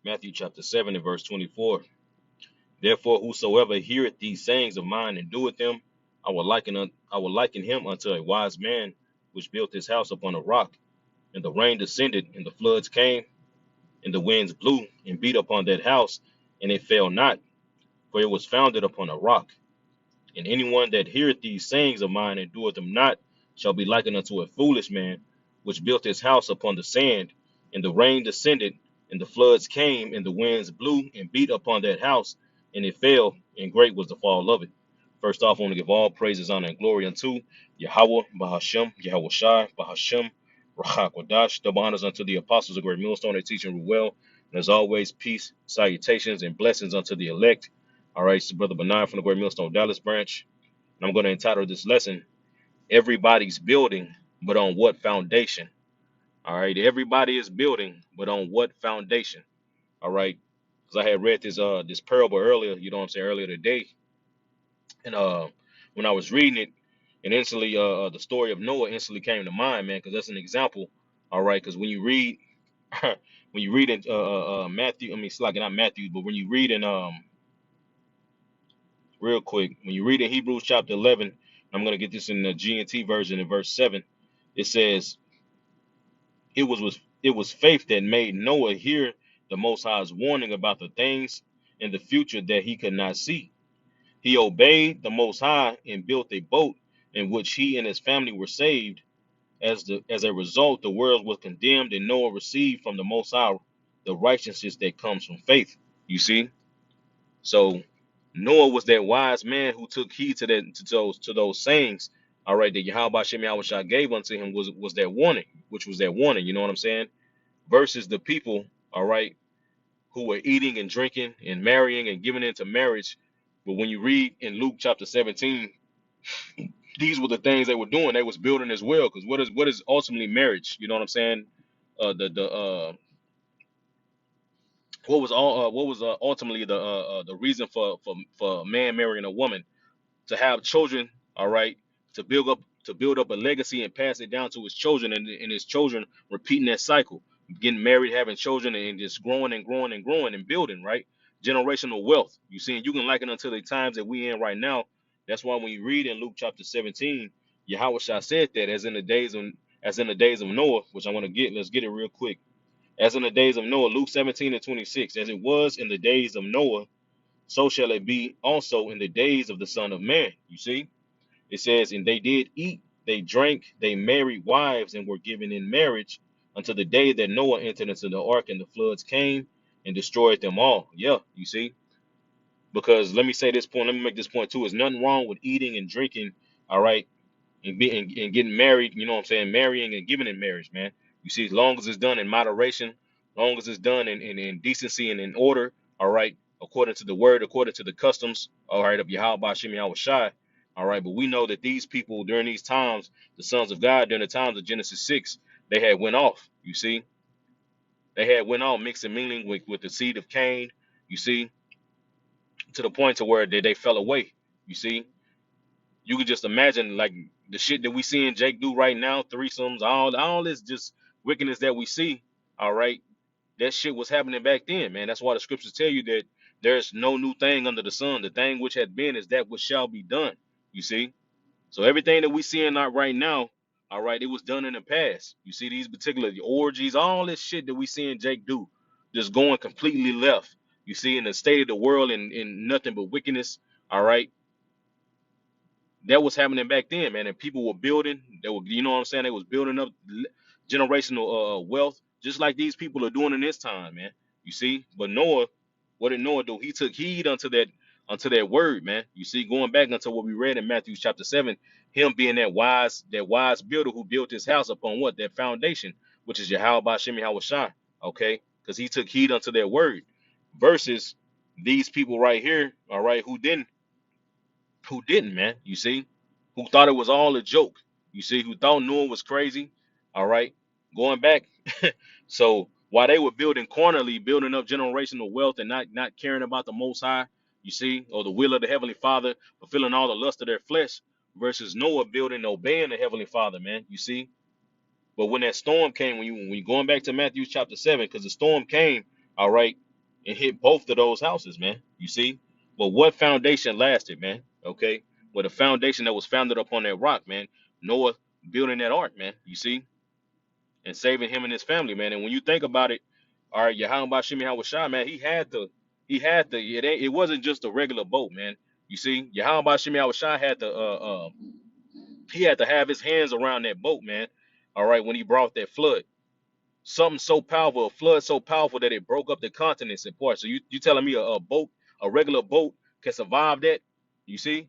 Matthew chapter 7 and verse 24. Therefore, whosoever heareth these sayings of mine and doeth them, I will liken him unto a wise man which built his house upon a rock. And the rain descended, and the floods came, and the winds blew and beat upon that house, and it fell not, for it was founded upon a rock. And anyone that heareth these sayings of mine and doeth them not shall be likened unto a foolish man, which built his house upon the sand. And the rain descended, and the floods came, and the winds blew and beat upon that house, and it fell, and great was the fall of it. First off, I want to give all praises, honor, and glory unto Yahweh, Bahashem, Yahweh Shai, Bahashem, Rahak Wadash. Double honors unto the apostles of Great Millstone, they teach and well. And as always, peace, salutations, and blessings unto the elect. All right, it's Brother Benign from the Great Millstone Dallas branch. And I'm going to entitle this lesson, Everybody's Building, but on what foundation? All right, everybody is building, but on what foundation? All right, because I had read this parable earlier, you know what I'm saying, earlier today. And when I was reading it, and instantly the story of Noah instantly came to mind, man, because that's an example. All right, because when you read when you read in Matthew, I mean, it's like not Matthew, but when you read in real quick. When you read in Hebrews chapter 11, I'm going to get this in the G&T version in verse 7. It says, it was faith that made Noah hear the Most High's warning about the things in the future that he could not see. He obeyed the Most High and built a boat in which he and his family were saved. As a result, the world was condemned, and Noah received from the Most High the righteousness that comes from faith. You see? So Noah was that wise man who took heed to those sayings. All right, that Yahweh Shem Yahushua gave unto him was that warning, which was that warning. You know what I'm saying? Versus the people, all right, who were eating and drinking and marrying and giving into marriage. But when you read in Luke chapter 17, these were the things they were doing. They was building as well. Because what is ultimately marriage? You know what I'm saying? The what was ultimately the reason for a man marrying a woman, to have children, all right, to build up a legacy and pass it down to his children, and his children repeating that cycle, getting married, having children, and just growing and growing and growing and building, right? Generational wealth. You see, you can liken it unto the times that we in right now. That's why when you read in Luke chapter 17, Yahweh Shah said that as in the days of Noah, which I want to let's get it real quick. As in the days of Noah, Luke 17 and 26, as it was in the days of Noah, so shall it be also in the days of the Son of Man. You see, it says, and they did eat, they drank, they married wives, and were given in marriage until the day that Noah entered into the ark, and the floods came and destroyed them all. Yeah, you see, because let me say this point, let me make this point too. There's nothing wrong with eating and drinking, all right, and getting married, you know what I'm saying, marrying and giving in marriage, man. You see, as long as it's done in moderation, long as it's done in decency and in order, all right, according to the word, according to the customs, all right, of Yahweh Shem Yahweh Shai, all right. But we know that these people during these times, the sons of God, during the times of Genesis 6, they had went off. You see, they had went off, mixing mingling with the seed of Cain, you see, to the point to where they fell away. You see, you could just imagine like the shit that we seeing Jake do right now, threesomes, all this just wickedness that we see. All right, that shit was happening back then, man. That's why the scriptures tell you that there's no new thing under the sun. The thing which had been is that which shall be done. You see, so everything that we seeing out right now, all right, it was done in the past. You see these particular orgies, all this shit that we seeing Jake do, just going completely left. You see, in the state of the world and in nothing but wickedness. All right, that was happening back then, man. And people were building. They were, you know what I'm saying? They was building up generational wealth, just like these people are doing in this time, man. You see, but Noah, what did Noah do? He took heed unto that word, man. You see, going back unto what we read in Matthew chapter 7, him being that wise builder who built his house upon what? That foundation, which is Yahweh Bashim Yahweh Shai. Okay, because he took heed unto that word, versus these people right here, all right, who didn't, man. You see, who thought it was all a joke. You see, who thought Noah was crazy. All right, going back. So while they were building cornerly, building up generational wealth, and not caring about the Most High, you see, or the will of the Heavenly Father, fulfilling all the lust of their flesh, versus Noah building, and obeying the Heavenly Father, man. You see, but when that storm came, when you going back to Matthew chapter 7, because the storm came, all right. and hit both of those houses, man. You see? But what foundation lasted, man? Okay. Well, the foundation that was founded upon that rock, man. Noah building that ark, man. You see? And saving him and his family, man. And when you think about it, all right, Yahweh Bashimi Hawashai, man, it wasn't just a regular boat, man. You see, Yahweh Bashimi Hawashai he had to have his hands around that boat, man. All right, when he brought that flood. Something so powerful, a flood so powerful that it broke up the continents in parts. So you telling me a boat, a regular boat, can survive that? You see,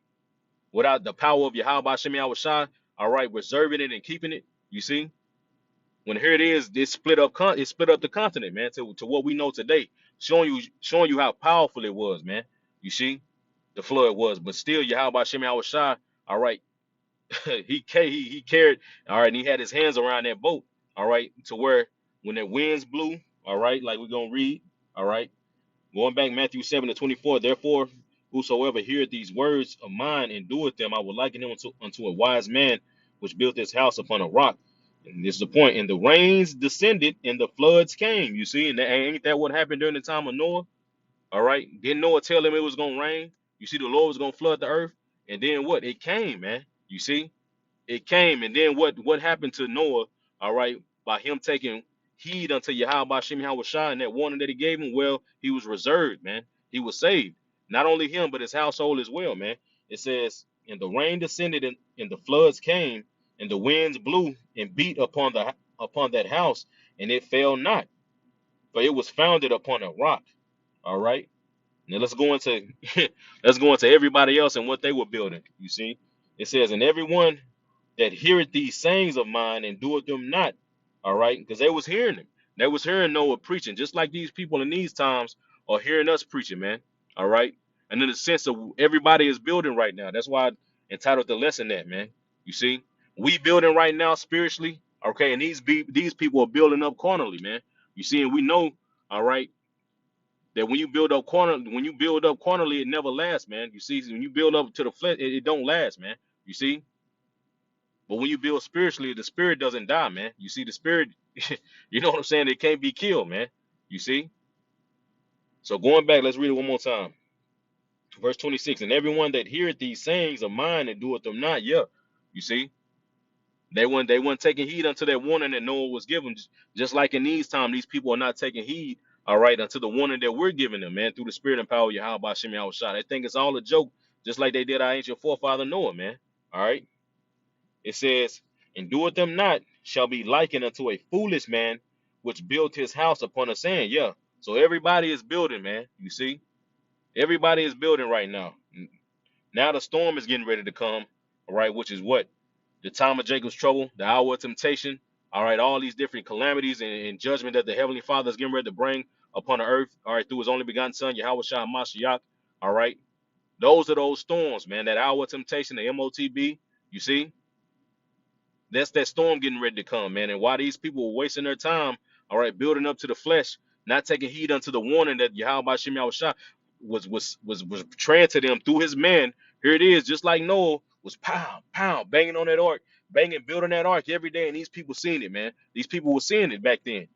without the power of Yahweh Shemi Awashai, all right, reserving it and keeping it. You see, when here it is, it split up the continent, man, to what we know today, showing you how powerful it was, man. You see, the flood was, but still Yahweh Shemi Awashai, all right, he carried, all right, and he had his hands around that boat, all right, to where when the winds blew, all right, like we're gonna read, all right, going back Matthew 7:24, therefore whosoever heareth these words of mine and doeth them, I will liken him unto a wise man which built his house upon a rock. And this is the point. And the rains descended and the floods came. You see, and ain't that what happened during the time of Noah? All right. Didn't Noah tell him it was gonna rain? You see, the Lord was gonna flood the earth, and then what? It came, man. You see, it came, and then what happened to Noah, all right, by him taking heed unto Yahweh Shem Shai and that warning that he gave him? Well, he was reserved, man. He was saved. Not only him, but his household as well, man. It says, and the rain descended and the floods came, and the winds blew and beat upon that house, and it fell not, for it was founded upon a rock. All right. Now let's go into let's go into everybody else and what they were building. You see, it says, and everyone that heareth these sayings of mine and doeth them not, all right, because they was hearing them. They was hearing Noah preaching, just like these people in these times are hearing us preaching, man. All right, and in the sense of everybody is building right now. That's why I entitled the lesson that, man. You see, we building right now spiritually, okay, and these people are building up carnally, man. You see, and we know, all right, that when you build up carnally, it never lasts, man. You see, when you build up to the flesh, it don't last, man. You see, but when you build spiritually, the spirit doesn't die, man. You see, the spirit, you know what I'm saying? It can't be killed, man. You see. So going back, let's read it one more time. Verse 26, and everyone that heareth these sayings of mine and doeth them not, yeah. You see, they weren't taking heed unto that warning that Noah was given. Just like in these times, these people are not taking heed, all right, unto the warning that we're giving them, man, through the spirit and power of Yahweh by Shem Shah. They think it's all a joke, just like they did our ancient forefather Noah, man. All right. It says, and doeth them not shall be likened unto a foolish man which built his house upon a sand. Yeah. So everybody is building, man. You see, everybody is building right now. Now the storm is getting ready to come, all right, which is what? The time of Jacob's trouble, the hour of temptation, all right, all these different calamities and judgment that the Heavenly Father is getting ready to bring upon the earth, all right, through his only begotten Son, Yahweh Shah Mashiach, all right. Those are those storms, man, that hour of temptation, the MOTB, you see? That's that storm getting ready to come, man. And why these people were wasting their time, all right, building up to the flesh, not taking heed unto the warning that Yahweh Shem Shah was portraying to them through his men. Here it is, just like Noah was pound, pound, banging on that ark, banging, building that ark every day, and these people seeing it, man. These people were seeing it back then.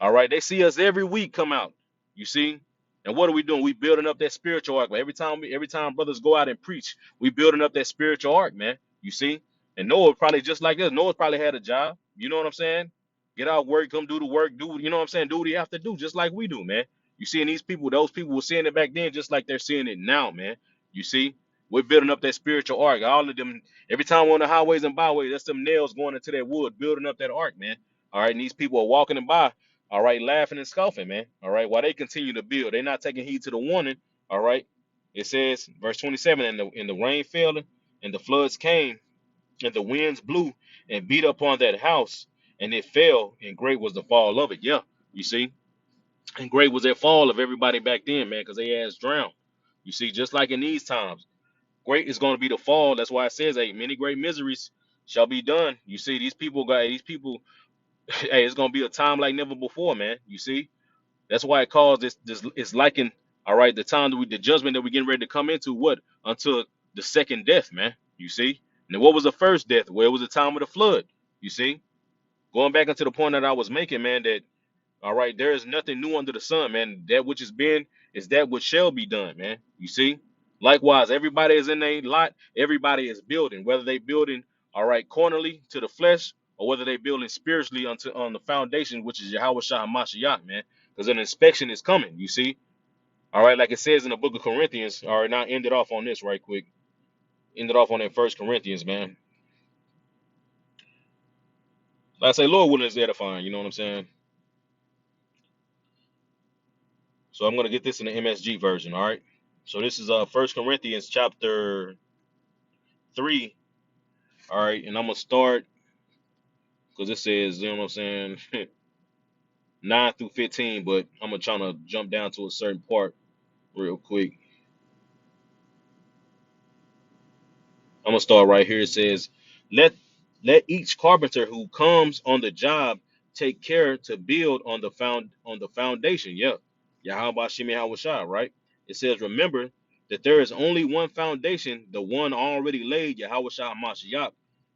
All right, they see us every week come out. You see, and what are we doing? We building up that spiritual ark. But every time brothers go out and preach, we building up that spiritual ark, man. You see, and Noah probably just like us. Noah probably had a job. You know what I'm saying? Get out work, come do the work, do you know what I'm saying? Do what you have to do, just like we do, man. You see, and these people, those people were seeing it back then, just like they're seeing it now, man. You see, we're building up that spiritual ark. All of them, every time we're on the highways and byways, that's them nails going into that wood, building up that ark, man. All right, and these people are walking and by, all right, laughing and scoffing, man. All right, while they continue to build, they're not taking heed to the warning. All right, it says, verse 27, and the rain fell, and the floods came, and the winds blew and beat upon that house, and it fell, and great was the fall of it. Yeah, you see, and great was that fall of everybody back then, man, because they ass drowned. You see, just like in these times, great is going to be the fall. That's why it says, hey, many great miseries shall be done. You see, these people, hey, it's going to be a time like never before, man. You see. That's why it calls this it's likened, all right, the time that the judgment that we're getting ready to come into, what? Until the second death, man. You see? And what was the first death? Well, it was the time of the flood. You see? Going back into the point that I was making, man, that All right, there is nothing new under the sun, man. That which has been is that which shall be done, man. You see? Likewise, everybody is in a lot, everybody is building, whether they building all right cornerly to the flesh, or whether they building spiritually onto on the foundation, which is Yahweh Shah Hamashiach, man. Because an inspection is coming, you see. All right, like it says in the book of Corinthians. All right, now end it off on this right quick. End it off on that first Corinthians, man. Like I say, Lord willing is edifying, you know what I'm saying? So I'm gonna get this in the MSG version, all right. So this is First Corinthians chapter 3, all right, and I'm gonna start because it says, you know what I'm saying, 9 through 15, but I'm gonna try to jump down to a certain part real quick. I'm gonna start right here. It says, "Let each carpenter who comes on the job take care to build on the foundation." Yeah, Yahweh Shemi Hawashai, right? It says, "Remember that there is only one foundation, the one already laid, Yahweh Shai Mashiach.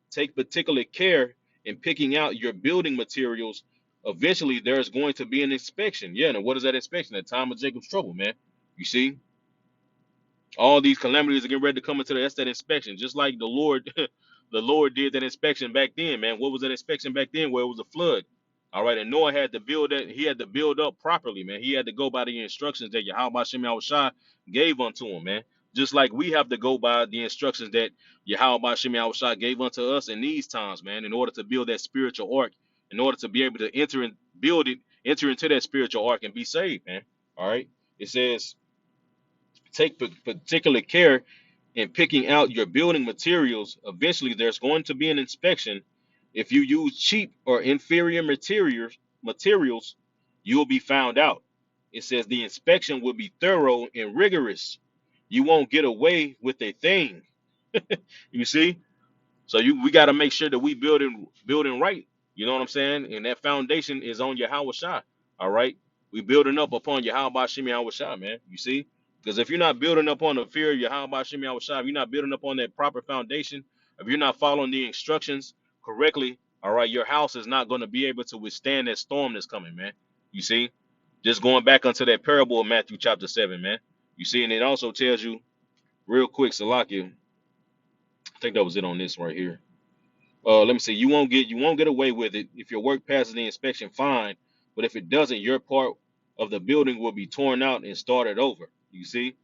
Take particular care in picking out your building materials. Eventually, there is going to be an inspection." Yeah, and what is that inspection? The time of Jacob's trouble, man. You see, all these calamities are getting ready to come into that's that inspection, just like the Lord, the Lord did that inspection back then, man. What was that inspection back then? Where it was a flood. All right, and Noah had to build that. He had to build up properly, man. He had to go by the instructions that Yahweh Shem Shai gave unto him, man. Just like we have to go by the instructions that Yahweh Shem Shai gave unto us in these times, man, in order to build that spiritual ark, in order to be able to enter and build it, enter into that spiritual ark and be saved, man. All right. It says, take particular care in picking out your building materials. Eventually, there's going to be an inspection. If you use cheap or inferior materials, you will be found out. It says the inspection will be thorough and rigorous. You won't get away with a thing. You see? So we got to make sure that we building right. You know what I'm saying? And that foundation is on Yahweh Shai. All right, we building up upon Yahweh Shimi Yahweh Shai, man. You see? Because if you're not building up on the fear of Yahweh Shimi Yahweh Shai, if you're not building up on that proper foundation, if you're not following the instructions correctly, all right, your house is not going to be able to withstand that storm that's coming, man. You see? Just going back onto that parable of Matthew chapter 7, man. You see, and it also tells you real quick, Salakia. I think that was it on this right here. Let me see. You won't get away with it if your work passes the inspection. Fine, but if it doesn't, your part of the building will be torn out and started over. You see,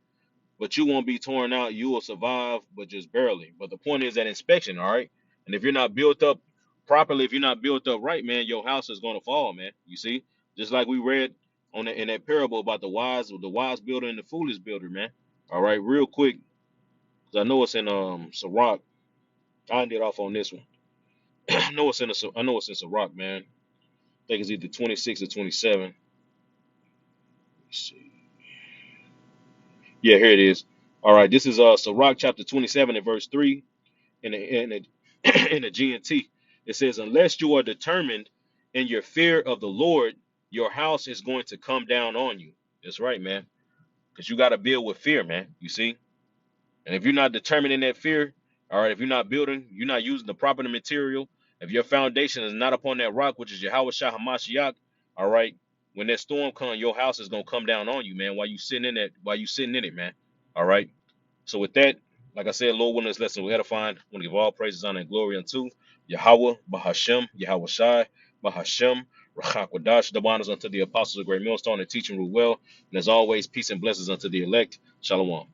but you won't be torn out. You will survive, but just barely. But the point is that inspection, all right. And if you're not built up properly, if you're not built up right, man, your house is gonna fall, man. You see, just like we read in that parable about the wise builder and the foolish builder, man. All right, real quick, 'cause I know it's in Sirach. I ended off on this one. I know it's in Sirach, man. I think it's either 26 or 27. Let's see. Yeah, here it is. All right, this is Sirach chapter 27 and verse 3 in the in the GNT. It says, "Unless you are determined in your fear of the Lord, your house is going to come down on you." That's right, man. Because you got to build with fear, man. You see? And if you're not determined in that fear, all right, if you're not building, you're not using the proper material, if your foundation is not upon that rock, which is Yahweh Shah Hamashiach, all right, when that storm comes, your house is gonna come down on you, man, while you sitting in it, man. All right. So with that, like I said, Lord willing, this lesson will edify. I want to give all praises, honor, and glory unto Yahweh, Bahashem, Yahweh Shai, Bahashem, Rachakwadash, the honors unto the apostles of Great Millstone and teaching rule well. And as always, peace and blessings unto the elect. Shalom.